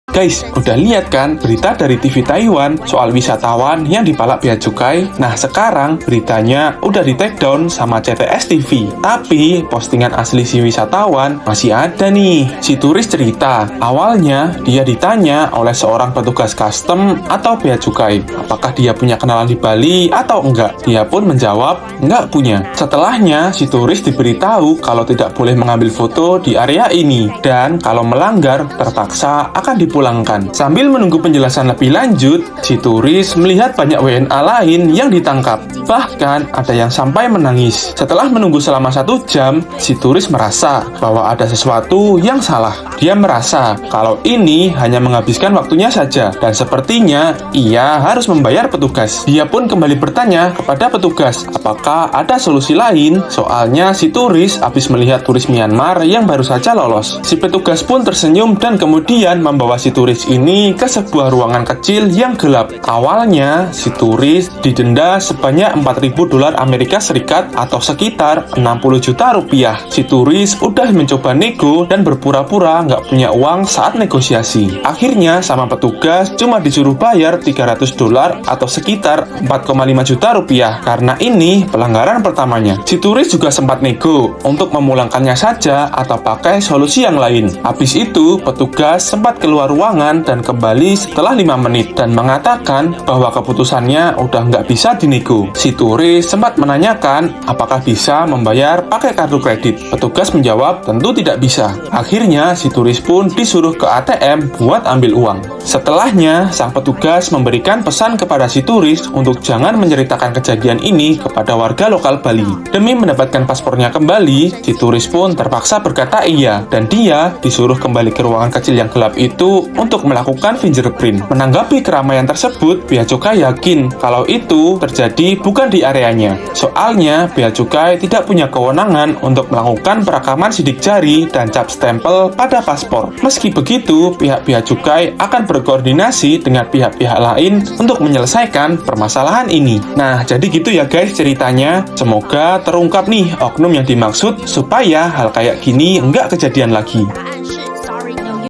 Guys, udah lihat kan berita dari TV Taiwan soal wisatawan yang dipalak bea cukai? Nah, sekarang beritanya udah di take down sama CTS TV. Tapi postingan asli si wisatawan masih ada nih. Si turis cerita, awalnya dia ditanya oleh seorang petugas custom atau bea cukai, apakah dia punya kenalan di Bali atau enggak. Dia pun menjawab, enggak punya. Setelahnya, si turis diberitahu kalau tidak boleh mengambil foto di area ini dan kalau melanggar terpaksa akan dipulangkan. Sambil menunggu penjelasan lebih lanjut, si turis melihat banyak WNA lain yang ditangkap. Bahkan ada yang sampai menangis. Setelah menunggu selama 1 jam, si turis merasa bahwa ada sesuatu yang salah. Dia merasa kalau ini hanya menghabiskan waktunya saja dan sepertinya ia harus membayar petugas. Dia pun kembali bertanya kepada petugas, apakah ada solusi lain? Soalnya si turis habis melihat turis Myanmar yang baru saja lolos. Si petugas pun tersenyum dan kemudian membawa si turis ini ke sebuah ruangan kecil yang gelap. Awalnya, si turis didenda sebanyak 4.000 dolar Amerika Serikat atau sekitar 60 juta rupiah. Si turis udah mencoba nego dan berpura-pura nggak punya uang saat negosiasi. Akhirnya, sama petugas cuma disuruh bayar 300 dolar atau sekitar 4,5 juta rupiah. Karena ini pelanggaran pertamanya. Si turis juga sempat nego untuk memulangkannya saja atau pakai solusi yang lain. Habis itu, petugas sempat keluar ruangan dan kembali setelah 5 menit dan mengatakan bahwa keputusannya udah nggak bisa dinego. Si turis sempat menanyakan apakah bisa membayar pakai kartu kredit. Petugas menjawab tentu tidak bisa. Akhirnya si turis pun disuruh ke ATM buat ambil uang. Setelahnya, sang petugas memberikan pesan kepada si turis untuk jangan menceritakan kejadian ini kepada warga lokal Bali. Demi mendapatkan paspornya kembali, si turis pun terpaksa berkata iya dan dia disuruh kembali ke ruangan kecil yang gelap itu untuk melakukan fingerprint. Menanggapi keramaian tersebut, Bea Cukai yakin kalau itu terjadi bukan di areanya. Soalnya, Bea Cukai tidak punya kewenangan untuk melakukan perekaman sidik jari dan cap stempel pada paspor. Meski begitu, pihak Bea Cukai akan berkoordinasi dengan pihak-pihak lain untuk menyelesaikan permasalahan ini. Nah, jadi gitu ya guys ceritanya. Semoga terungkap nih oknum yang dimaksud supaya hal kayak gini nggak kejadian lagi.